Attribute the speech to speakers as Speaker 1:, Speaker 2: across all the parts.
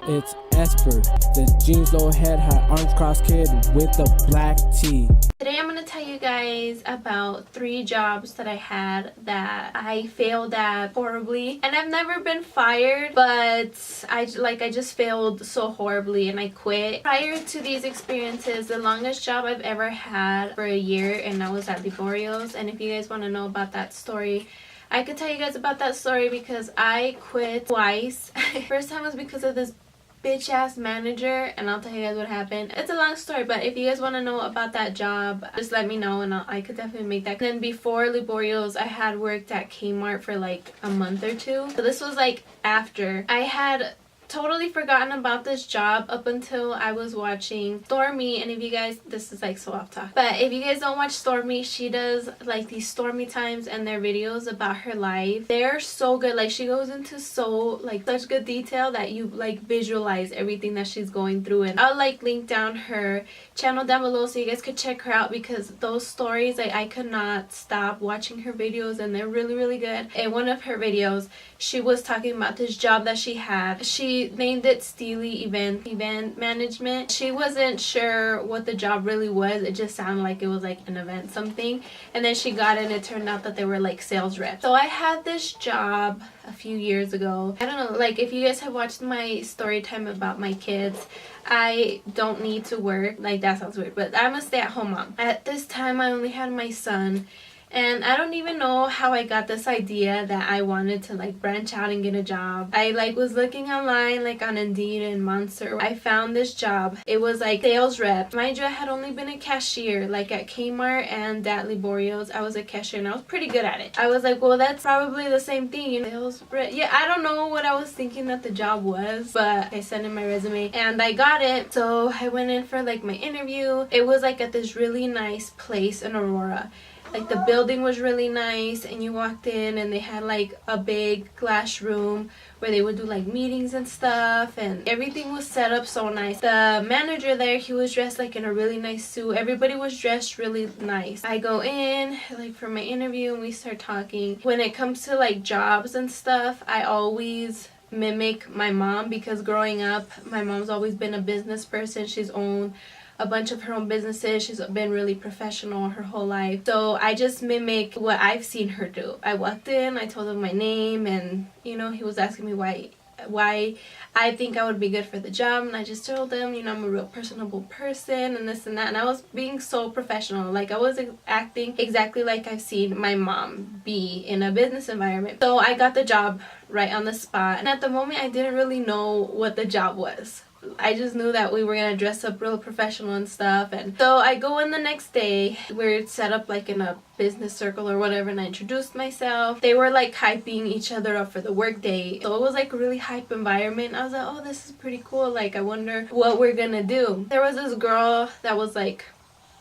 Speaker 1: It's Esper, the jeans low head, high arms crossed kid with the black tee.
Speaker 2: Today I'm going to tell you guys about 3 jobs that I had that I failed at horribly. And I've never been fired, but I just failed so horribly and I quit. Prior to these experiences, the longest job I've ever had for a year, and I was at Liborio's. And if you guys want to know about that story, I could tell you guys about that story because I quit twice. First time was because of this bitch ass manager, and I'll tell you guys what happened. It's a long story, but if you guys want to know about that job, just let me know and I could definitely make that. Then before Liborio's, I had worked at Kmart for like a month or 2. So this was like after. I had totally forgotten about this job up until I was watching Stormy. And if you guys, this is like so off topic, but if you guys don't watch Stormy, she does like these Stormy times and their videos about her life. They're so good. Like, she goes into such good detail that you like visualize everything that she's going through. And I'll like link down her channel down below so you guys could check her out, because those stories, I could not stop watching her videos and they're really good. In one of her videos, she was talking about this job that she had. She named it Steely event management. She wasn't sure what the job really was. It just sounded like it was like an event something, and then she got it and it turned out that they were like sales reps. So I had this job a few years ago. I don't know, like if you guys have watched my story time about my kids, I don't need to work. Like, that sounds weird, but I'm a stay-at-home mom. At this time I only had my son, and I don't even know how I got this idea that I wanted to like branch out and get a job. I like was looking online like on Indeed and Monster. I found this job. It was like sales rep. Mind you, I had only been a cashier like at Kmart and at Liborio's. I was a cashier and I was pretty good at it. I was like, well, that's probably the same thing, you know, sales rep. Yeah, I don't know what I was thinking that the job was, but I sent in my resume and I got it. So I went in for like my interview. It was like at this really nice place in Aurora. Like, the building was really nice, and you walked in and they had like a big glass room where they would do like meetings and stuff, and everything was set up so nice. The manager there, he was dressed like in a really nice suit. Everybody was dressed really nice. I go in like for my interview and we start talking. When it comes to like jobs and stuff, I always mimic my mom, because growing up my mom's always been a business person. She's owned a bunch of her own businesses. She's been really professional her whole life. So I just mimic what I've seen her do. I walked in, I told him my name, and you know, he was asking me why I think I would be good for the job, and I just told him, you know, I'm a real personable person and this and that, and I was being so professional. Like, I was acting exactly like I've seen my mom be in a business environment. So I got the job right on the spot, and at the moment I didn't really know what the job was. I just knew that we were gonna dress up real professional and stuff. And so I go in the next day. We're set up like in a business circle or whatever, and I introduced myself. They were like hyping each other up for the work day, so it was like a really hype environment. I was like, oh, this is pretty cool. Like, I wonder what we're gonna do. There was this girl that was like,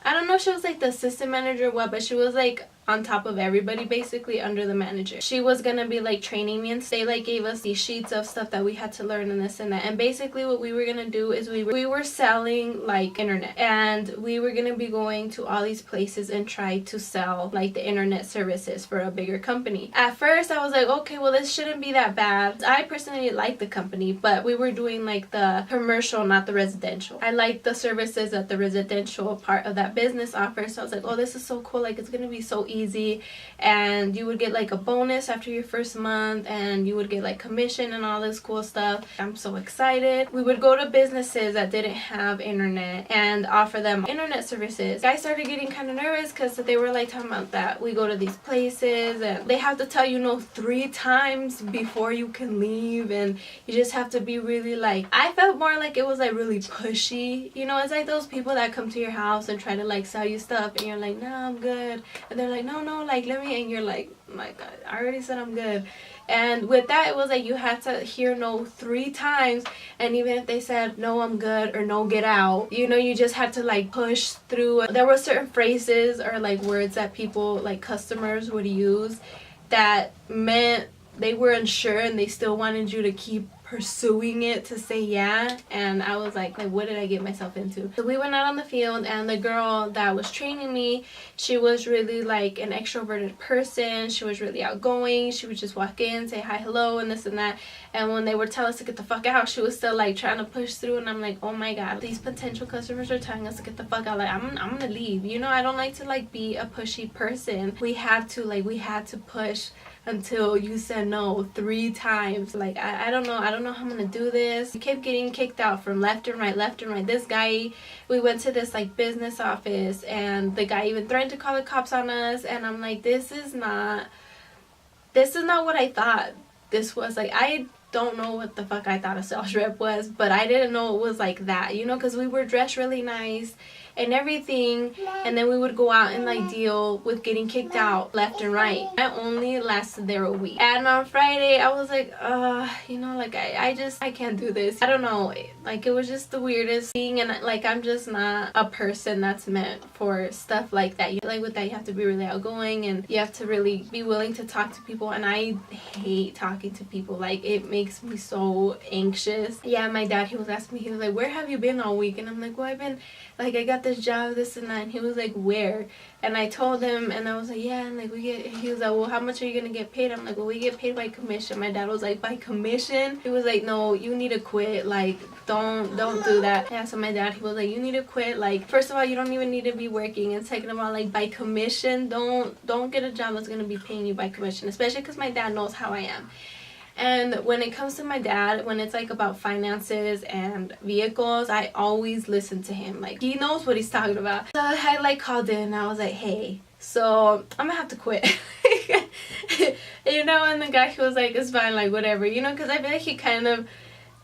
Speaker 2: I don't know if she was like the assistant manager or what, but she was like on top of everybody, basically under the manager. She was gonna be like training me, and they like gave us these sheets of stuff that we had to learn and this and that. And basically what we were gonna do is we were selling like internet, and we were gonna be going to all these places and try to sell like the internet services for a bigger company. At first I was like, okay, well, this shouldn't be that bad. I personally liked the company, but we were doing like the commercial, not the residential. I liked the services that the residential part of that business offers. So I was like, oh, this is so cool. Like, it's gonna be so easy, and you would get like a bonus after your first month, and you would get like commission and all this cool stuff. I'm so excited. We would go to businesses that didn't have internet and offer them internet services. I started getting kind of nervous because they were like talking about that we go to these places and they have to tell you no 3 times before you can leave, and you just have to be really like, I felt more like it was like really pushy, you know. It's like those people that come to your house and try to like sell you stuff, and you're like, no, I'm good, and they're like, no, like, let me, and you're like, my God, I already said I'm good. And with that, it was like you had to hear no 3 times, and even if they said no, I'm good, or no, get out, you know, you just had to like push through. There were certain phrases or like words that people, like customers, would use that meant they were unsure and they still wanted you to keep pursuing it to say yeah, and I was like what did I get myself into? So we went out on the field, and the girl that was training me, she was really like an extroverted person. She was really outgoing. She would just walk in, say hi, hello, and this and that, and when they would tell us to get the fuck out, she was still like trying to push through, and I'm like, oh my god, these potential customers are telling us to get the fuck out. Like I'm gonna leave, you know. I don't like to like be a pushy person. We had to push until you said no 3 times. Like I don't know how I'm gonna do this. We kept getting kicked out from left and right. This guy, we went to this like business office, and the guy even threatened to call the cops on us, and I'm like, this is not what I thought this was. Like I don't know what the fuck I thought a sales rep was, but I didn't know it was like that, you know, because we were dressed really nice and everything, and then we would go out and like deal with getting kicked out left and right. I only lasted there a week, and on Friday I was like, you know, like I can't do this. I don't know, like it was just the weirdest thing, and like I'm just not a person that's meant for stuff like that. Like with that, you have to be really outgoing, and you have to really be willing to talk to people, and I hate talking to people. Like it makes me so anxious. Yeah, my dad, he was asking me, he was like, where have you been all week? And I'm like, well, I've been like, I got this job, this and that. And he was like, where? And I told him, and I was like, yeah, and like he was like, well, how much are you gonna get paid? I'm like, well, we get paid by commission. My dad was like, by commission? He was like, no, you need to quit. Like don't do that. Yeah, so my dad, he was like, you need to quit. Like, first of all, you don't even need to be working, and second of all, like by commission, don't get a job that's gonna be paying you by commission, especially because my dad knows how I am. And when it comes to my dad, when it's like about finances and vehicles, I always listen to him. Like he knows what he's talking about. So I like called in, and I was like, hey, so I'm gonna have to quit. You know, and the guy, he was like, it's fine, like whatever, you know, because I feel like he kind of,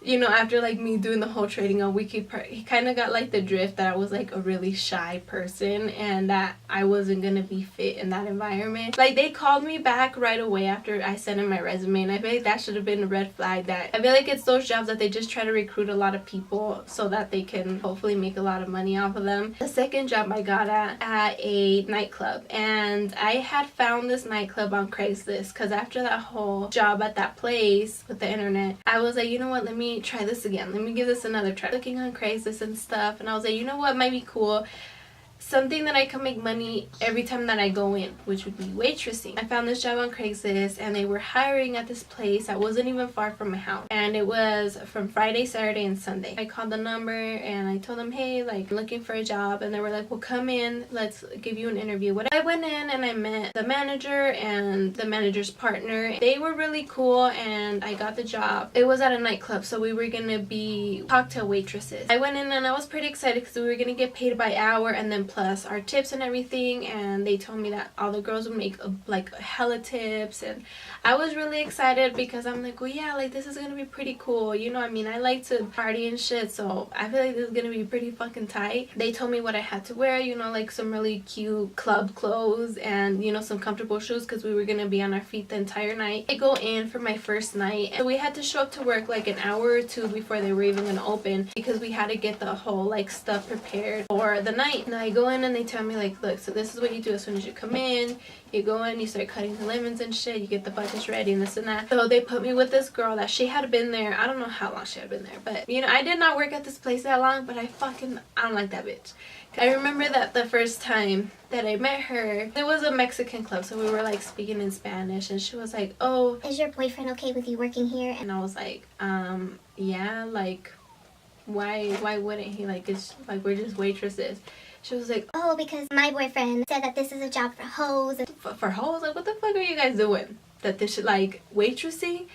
Speaker 2: you know, after like me doing the whole trading all week, he kind of got like the drift that I was like a really shy person, and that I wasn't gonna be fit in that environment. Like they called me back right away after I sent in my resume, and I feel like that should have been a red flag. That I feel like it's those jobs that they just try to recruit a lot of people so that they can hopefully make a lot of money off of them. The second job I got at a nightclub, and I had found this nightclub on Craigslist, because after that whole job at that place with the internet, I was like, you know what, let me try this again, let me give this another try. Looking on Craigslist and stuff, and I was like, you know what might be cool, something that I can make money every time that I go in, which would be waitressing. I found this job on Craigslist, and they were hiring at this place that wasn't even far from my house, and it was from Friday, Saturday, and Sunday. I called the number and I told them, hey, like I'm looking for a job, and they were like, well, come in, let's give you an interview. I went in and I met the manager and the manager's partner. They were really cool, and I got the job. It was at a nightclub, so we were gonna be cocktail waitresses. I went in and I was pretty excited because we were gonna get paid by hour, and then plus our tips and everything, and they told me that all the girls would make like hella tips, and I was really excited because I'm like, well, yeah, like this is gonna be pretty cool, you know. I mean, I like to party and shit, so I feel like this is gonna be pretty fucking tight. They told me what I had to wear, you know, like some really cute club clothes and, you know, some comfortable shoes, because we were gonna be on our feet the entire night. I go in for my first night, and we had to show up to work like an hour or two before they were even gonna open, because we had to get the whole like stuff prepared for the night. And I go in and they tell me like, look, so this is what you do as soon as you come in. You go in, you start cutting the lemons and shit, you get the buckets ready and this and that. So they put me with this girl that she had been there, I don't know how long she had been there, but you know, I did not work at this place that long, but I don't like that bitch. I remember that the first time that I met her, it was a Mexican club, so we were like speaking in Spanish, and she was like, oh,
Speaker 3: is your boyfriend okay with you working here?
Speaker 2: And I was like, yeah, like why wouldn't he? Like, it's like we're just waitresses. She was like,
Speaker 3: oh, because my boyfriend said that this is a job for hoes.
Speaker 2: For hoes? Like, what the fuck are you guys doing? That this shit, like, waitressing?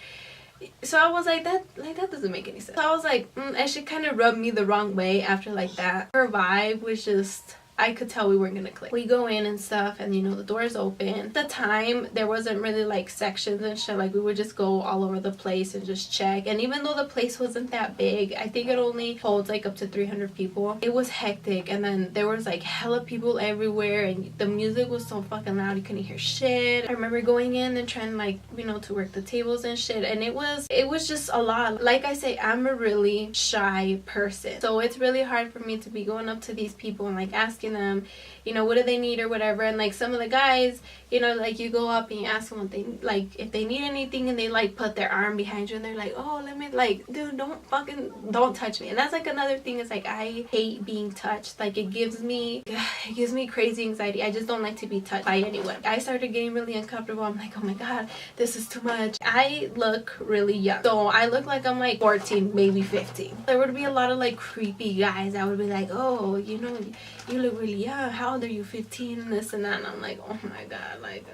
Speaker 2: So I was like, that doesn't make any sense. So I was like, and she kind of rubbed me the wrong way after like that. Her vibe was just, I could tell we weren't gonna click. We go in and stuff, and you know, the doors open. At the time, there wasn't really like sections and shit. Like we would just go all over the place and just check. And even though the place wasn't that big, I think it only holds like up to 300 people. It was hectic, and then there was like hella people everywhere, and the music was so fucking loud you couldn't hear shit. I remember going in and trying like, you know, to work the tables and shit, and it was just a lot. Like I say, I'm a really shy person, so it's really hard for me to be going up to these people and like asking asking them, you know, what do they need or whatever. And like some of the guys, you know, like you go up and you ask them what they like, if they need anything, and they like put their arm behind you and they're like, oh, let me, like, dude, don't touch me. And that's like another thing, is like I hate being touched. Like it gives me crazy anxiety. I just don't like to be touched by anyone. I started getting really uncomfortable. I'm like, oh my god, this is too much. I look really young, so I look like I'm like 14, maybe 15. There would be a lot of like creepy guys that would be like, oh, you know, you look really young, how old are you, 15, and this and that. And I'm like, oh my god, like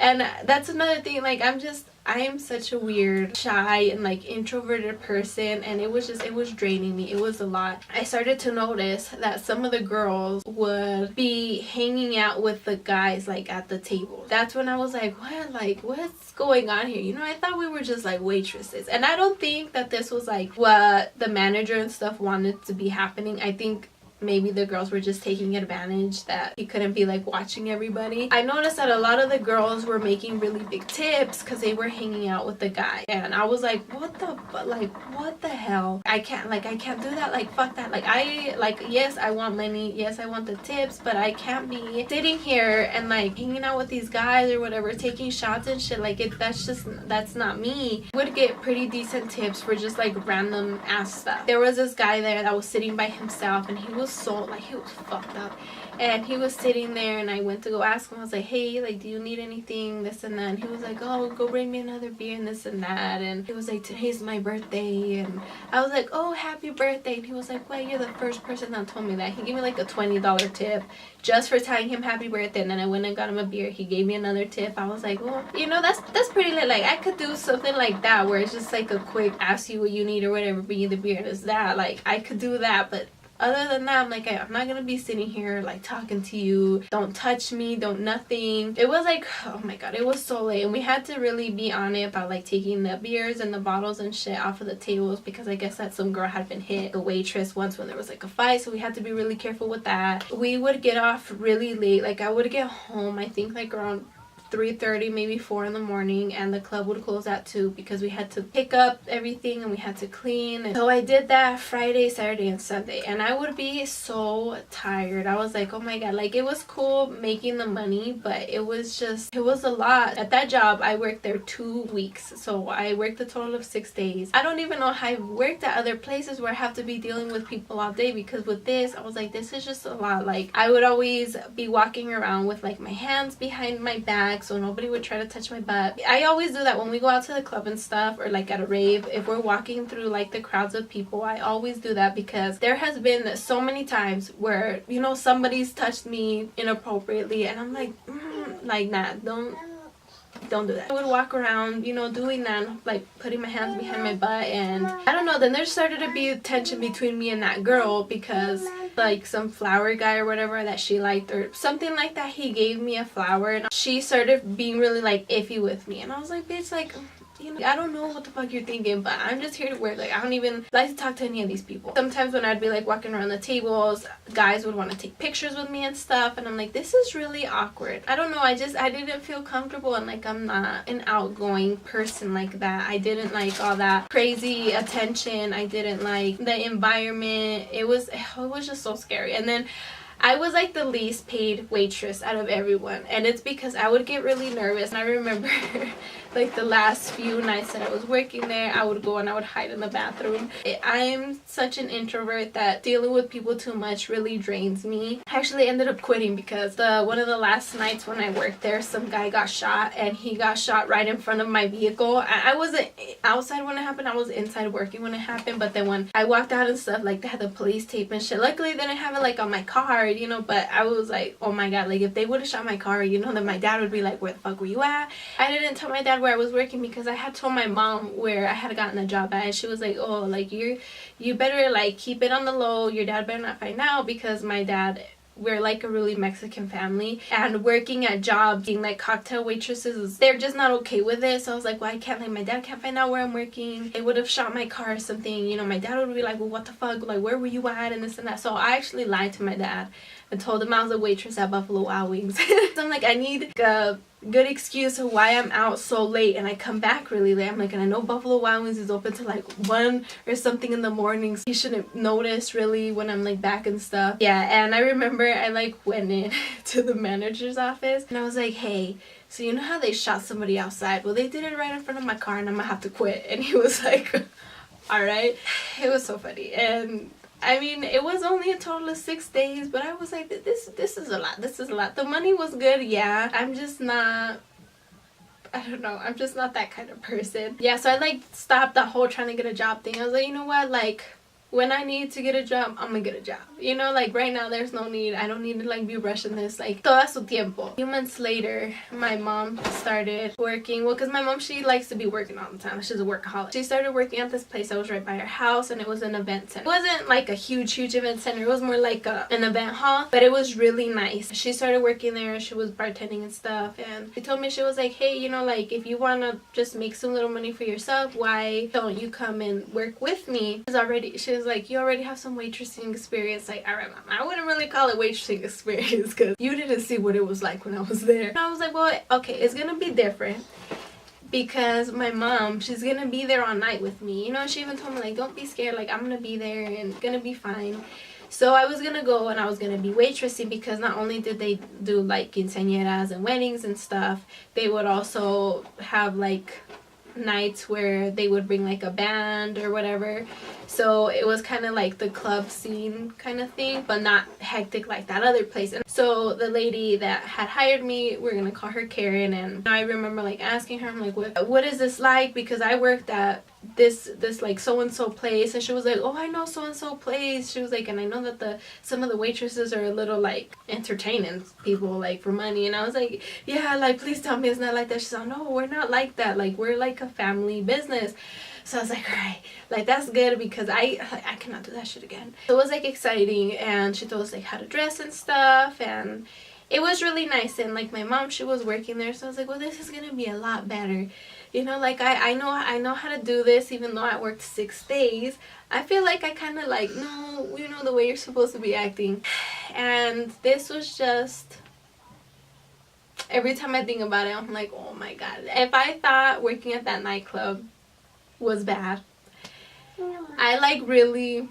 Speaker 2: and that's another thing, like I am such a weird, shy, and like introverted person, and it was draining me. It was a lot. I started to notice that some of the girls would be hanging out with the guys like at the table. That's when I was like, what, like what's going on here? You know, I thought we were just like waitresses, and I don't think that this was like what the manager and stuff wanted to be happening. I think maybe the girls were just taking advantage that he couldn't be like watching everybody. I noticed that a lot of the girls were making really big tips because they were hanging out with the guy, and I was like, what the hell? I can't do that. Like fuck that. Yes, I want money, yes, I want the tips, but I can't be sitting here and like hanging out with these guys or whatever, taking shots and shit. Like that's not me. I would get pretty decent tips for just like random ass stuff. There was this guy there that was sitting by himself, and he was fucked up, and he was sitting there, and I went to go ask him. I was like, hey, like, do you need anything, this and that? And he was like, oh, go bring me another beer and this and that. And he was like, today's my birthday. And I was like, oh, happy birthday. And he was like, well, you're the first person that told me that. He gave me like a $20 tip just for telling him happy birthday. And then I went and got him a beer. He gave me another tip. I was like, well, you know, that's pretty lit. Like I could do something like that where it's just like a quick ask you what you need or whatever, bring you the beer and it's that. Like I could do that, but other than that, I'm like, I'm not gonna be sitting here like talking to you. Don't touch me, don't nothing. It was like, oh my god, it was so late, and we had to really be on it about like taking the beers and the bottles and shit off of the tables, because I guess that some girl had been hit, a waitress, once when there was like a fight, so we had to be really careful with that. We would get off really late. Like I would get home, I think like around 3:30, maybe 4 in the morning, and the club would close at 2 because we had to pick up everything and we had to clean. And so I did that Friday, Saturday, and Sunday, and I would be so tired. I was like, oh my god, like it was cool making the money, but it was a lot. At that job I worked there 2 weeks, so I worked a total of 6 days. I don't even know how I've worked at other places where I have to be dealing with people all day, because with this I was like, this is just a lot. Like I would always be walking around with like my hands behind my back so nobody would try to touch my butt. I always do that when we go out to the club and stuff, or like at a rave. If we're walking through like the crowds of people, I always do that, because there has been so many times where, you know, somebody's touched me inappropriately and I'm like, like nah, don't do that. I would walk around, you know, doing that, like putting my hands behind my butt, and I don't know, then there started to be tension between me and that girl, because like some flower guy or whatever that she liked or something like that, he gave me a flower, and she started being really like iffy with me, and I was like, bitch, like, you know, I don't know what the fuck you're thinking, but I'm just here to work. Like I don't even like to talk to any of these people. Sometimes when I'd be like walking around the tables, guys would want to take pictures with me and stuff, and I'm like, this is really awkward. I don't know, I didn't feel comfortable, and like I'm not an outgoing person like that. I didn't like all that crazy attention. I didn't like the environment. It was just so scary. And then I was like the least paid waitress out of everyone, and it's because I would get really nervous. And I remember like the last few nights that I was working there, I would go and I would hide in the bathroom. I'm such an introvert that dealing with people too much really drains me. I actually ended up quitting because one of the last nights when I worked there, some guy got shot, and he got shot right in front of my vehicle. I wasn't outside when it happened, I was inside working when it happened, but then when I walked out and stuff, like they had the police tape and shit. Luckily they didn't have it like on my car, you know, but I was like, oh my god, like if they would have shot my car, you know, then my dad would be like, where the fuck were you at? I didn't tell my dad where I was working because I had told my mom where I had gotten a job at, and she was like, oh, like you better like keep it on the low, your dad better not find out, because my dad, we're like a really Mexican family, and working at jobs being like cocktail waitresses, they're just not okay with it. So I was like, well, I can't, like my dad can't find out where I'm working. They would have shot my car or something, you know, my dad would be like, well, what the fuck, like where were you at and this and that. So I actually lied to my dad and told him I was a waitress at Buffalo Wild Wings. So I'm like, I need a good excuse of why I'm out so late and I come back really late. I'm like, and I know Buffalo Wild Wings is open till like 1 or something in the morning, so you shouldn't notice really when I'm like back and stuff. Yeah, and I remember I like went in to the manager's office and I was like, hey, so you know how they shot somebody outside? Well, they did it right in front of my car and I'm gonna have to quit. And he was like, all right. It was so funny. And I mean, it was only a total of 6 days, but I was like, this is a lot. This is a lot. The money was good, yeah. I'm just not, I don't know, I'm just not that kind of person. Yeah, so I like stopped the whole trying to get a job thing. I was like, you know what, like, when I need to get a job, I'm gonna get a job. You know, like right now there's no need. I don't need to like be rushing this. Like, todo su tiempo. A few months later, my mom started working. Well, because my mom, she likes to be working all the time. She's a workaholic. She started working at this place that was right by her house, and it was an event center. It wasn't like a huge event center. It was more like an event hall, but it was really nice. She started working there. She was bartending and stuff, and she told me, she was like, hey, you know, like if you want to just make some little money for yourself, why don't you come and work with me? She was like, you already have some waitressing experience. Like, all right, mom, I wouldn't really call it waitressing experience because you didn't see what it was like when I was there. And I was like, well, okay, it's gonna be different because my mom, she's gonna be there all night with me. You know, she even told me, like, don't be scared, like I'm gonna be there and it's gonna be fine. So I was gonna go and I was gonna be waitressing because not only did they do like quinceañeras and weddings and stuff, they would also have like nights where they would bring like a band or whatever. So it was kind of like the club scene kind of thing, but not hectic like that other place. And so the lady that had hired me, we're gonna call her Karen, and I remember like asking her, I'm like, what is this like? Because I worked at this like so-and-so place, and she was like, oh, I know so-and-so place. She was like, and I know that some of the waitresses are a little like entertaining people like for money. And I was like, yeah, like please tell me it's not like that. She's like, no, we're not like that, like we're like a family business. So I was like, all right, like that's good because I cannot do that shit again. So it was like exciting, and she told us like how to dress and stuff, and it was really nice. And like my mom, she was working there, so I was like, well, this is gonna be a lot better. You know, like I know how to do this, even though I worked 6 days. I feel like I kind of like know, you know, the way you're supposed to be acting. And this was just, every time I think about it, I'm like, oh my god. If I thought working at that nightclub was bad, I like really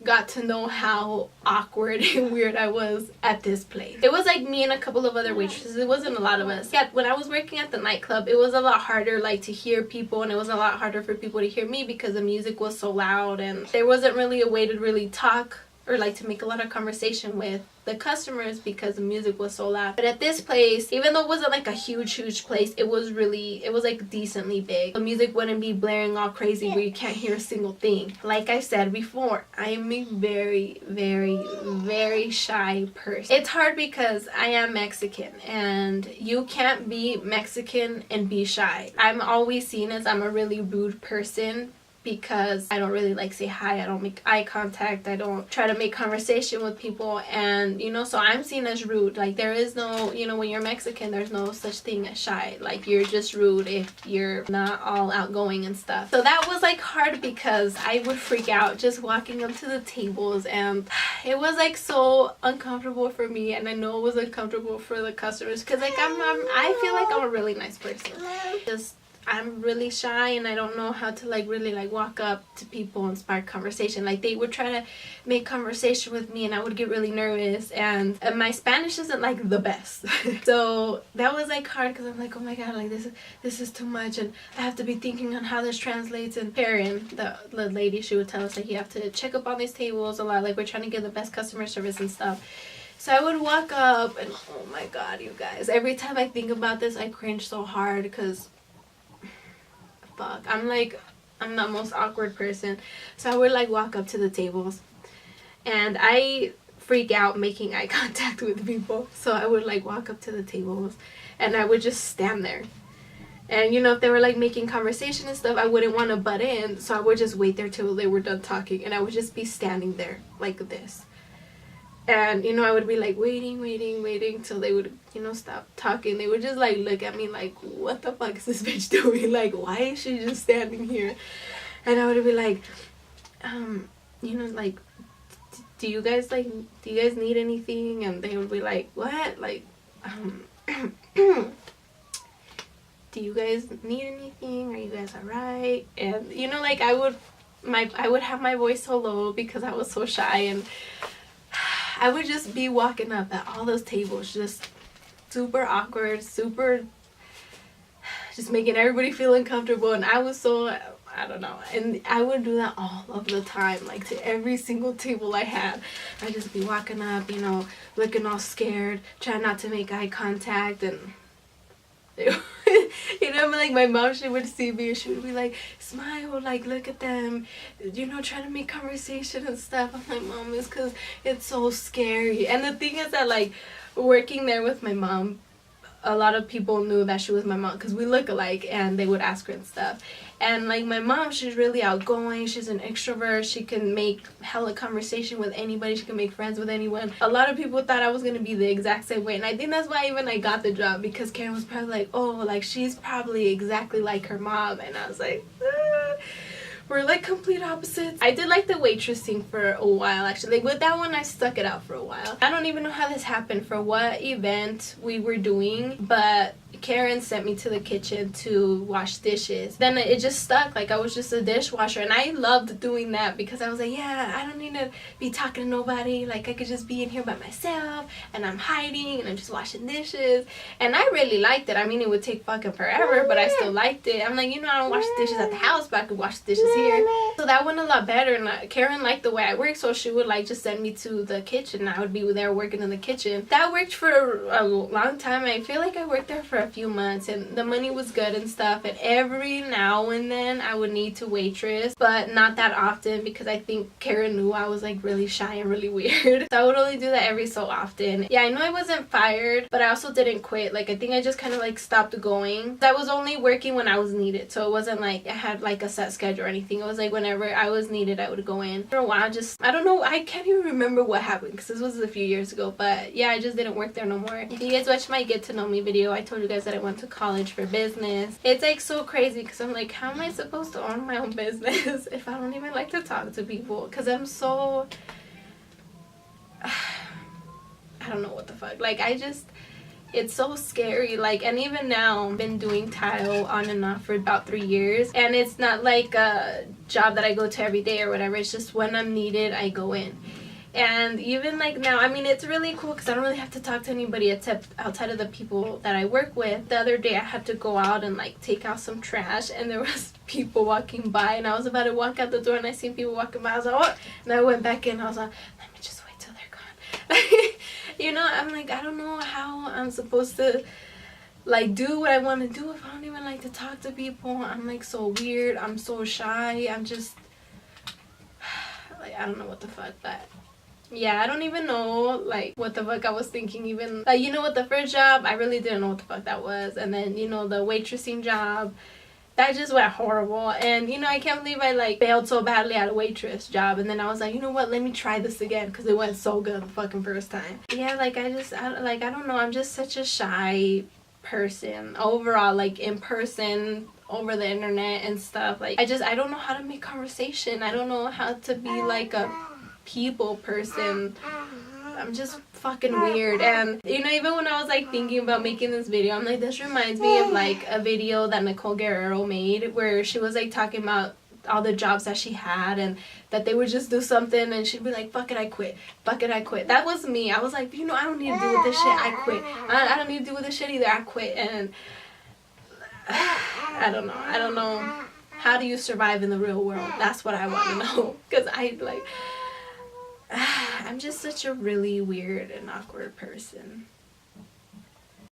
Speaker 2: got to know how awkward and weird I was at this place. It was like me and a couple of other waitresses. It wasn't a lot of us. Yeah, when I was working at the nightclub, it was a lot harder like to hear people, and it was a lot harder for people to hear me because the music was so loud and there wasn't really a way to really talk or like to make a lot of conversation with the customers because the music was so loud. But at this place, even though it wasn't like a huge place, it was like decently big. The music wouldn't be blaring all crazy where you can't hear a single thing. Like I said before, I am a very shy person. It's hard because I am Mexican, and you can't be Mexican and be shy. I'm always seen as I'm a really rude person because I don't really like say hi, I don't make eye contact, I don't try to make conversation with people, and you know, so I'm seen as rude. Like there is no, you know, when you're Mexican, there's no such thing as shy. Like you're just rude if you're not all outgoing and stuff. So that was like hard because I would freak out just walking up to the tables, and it was like so uncomfortable for me, and I know it was uncomfortable for the customers because like I feel like I'm a really nice person. Just I'm really shy, and I don't know how to like really like walk up to people and spark conversation. Like they would try to make conversation with me and I would get really nervous, and my Spanish isn't like the best. So that was like hard because I'm like, oh my god, like this is too much, and I have to be thinking on how this translates. And Karen, the lady, she would tell us like you have to check up on these tables a lot, like we're trying to give the best customer service and stuff. So I would walk up and oh my god, you guys, every time I think about this I cringe so hard because fuck, I'm the most awkward person. So I would like walk up to the tables, and I freak out making eye contact with people. So I would like walk up to the tables and I would just stand there. And you know, if they were like making conversation and stuff, I wouldn't want to butt in, so I would just wait there till they were done talking, and I would just be standing there like this. And you know, I would be like waiting till they would, you know, stop talking. They would just like look at me like, what the fuck is this bitch doing? Like, why is she just standing here? And I would be like, you know, like, do you guys need anything? And they would be like, what? Like, do you guys need anything? Are you guys alright? And you know, like I would have my voice so low because I was so shy, and I would just be walking up at all those tables, just super awkward, super just making everybody feel uncomfortable. And I was so, I don't know, and I would do that all of the time, like to every single table I had. I'd just be walking up, you know, looking all scared, trying not to make eye contact, and you know, like my mom, she would see me and she would be like, smile, like look at them, you know, trying to make conversation and stuff. I'm like, Mom, it's because it's so scary. And the thing is that, like, working there with my mom, a lot of people knew that she was my mom because we look alike, and they would ask her and stuff. And like my mom, she's really outgoing, she's an extrovert, she can make hella conversation with anybody, she can make friends with anyone. A lot of people thought I was gonna be the exact same way, and I think that's why even I got the job, because Karen was probably like, oh, like she's probably exactly like her mom. And I was like, we're like complete opposites. I did like the waitressing for a while, actually. Like with that one, I stuck it out for a while. I don't even know how this happened, for what event we were doing, but Karen sent me to the kitchen to wash dishes. Then it just stuck, like I was just a dishwasher, and I loved doing that because I was like, yeah, I don't need to be talking to nobody, like I could just be in here by myself, and I'm hiding and I'm just washing dishes. And I really liked it. I mean, it would take fucking forever, but I still liked it. I'm like, you know, I don't wash the dishes at the house, but I could wash the dishes here. So that went a lot better, and Karen liked the way I work, so she would like just send me to the kitchen. I would be there working in the kitchen. That worked for a long time. I feel like I worked there for a few months, and the money was good and stuff, and every now and then I would need to waitress, but not that often because I think Karen knew I was like really shy and really weird. So I would only do that every so often. Yeah, I know I wasn't fired, but I also didn't quit. Like I think I just kind of like stopped going. I was only working when I was needed, so it wasn't like I had like a set schedule or anything. It was like whenever I was needed, I would go in. For a while, I don't know, I can't even remember what happened because this was a few years ago, but yeah, I just didn't work there no more. If you guys watched my get to know me video, I told you guys that I went to college for business. It's like so crazy because I'm like, how am I supposed to own my own business if I don't even like to talk to people? Because I'm so I don't know what the fuck, like it's so scary. Like, and even now I've been doing tile on and off for about 3 years, and it's not like a job that I go to every day or whatever. It's just when I'm needed, I go in. And even like now, I mean, it's really cool because I don't really have to talk to anybody except outside of the people that I work with. The other day I had to go out and like take out some trash, and there was people walking by, and I was about to walk out the door and I seen people walking by. I was like, what? And I went back in. I was like, let me just wait till they're gone. You know, I'm like, I don't know how I'm supposed to like do what I want to do if I don't even like to talk to people. I'm like so weird. I'm so shy. I'm just like, I don't know what the fuck. But yeah, I don't even know like what the fuck I was thinking. Even like, you know what, the first job, I really didn't know what the fuck that was. And then, you know, the waitressing job, that just went horrible. And you know, I can't believe I like failed so badly at a waitress job, and then I was like, you know what, let me try this again because it went so good the fucking first time. Yeah, like I don't know, I'm just such a shy person overall, like in person, over the internet and stuff. Like I don't know how to make conversation. I don't know how to be like a people person. I'm just fucking weird. And you know, even when I was like thinking about making this video, I'm like, this reminds me of like a video that Nicole Guerrero made where she was like talking about all the jobs that she had, and that they would just do something and she'd be like, fuck it, I quit, fuck it, I quit. That was me. I was like, you know, I don't need to deal with this shit, I quit. I don't need to deal with this shit either, I quit. And I don't know how do you survive in the real world. That's what I want to know, because I like I'm just such a really weird and awkward person.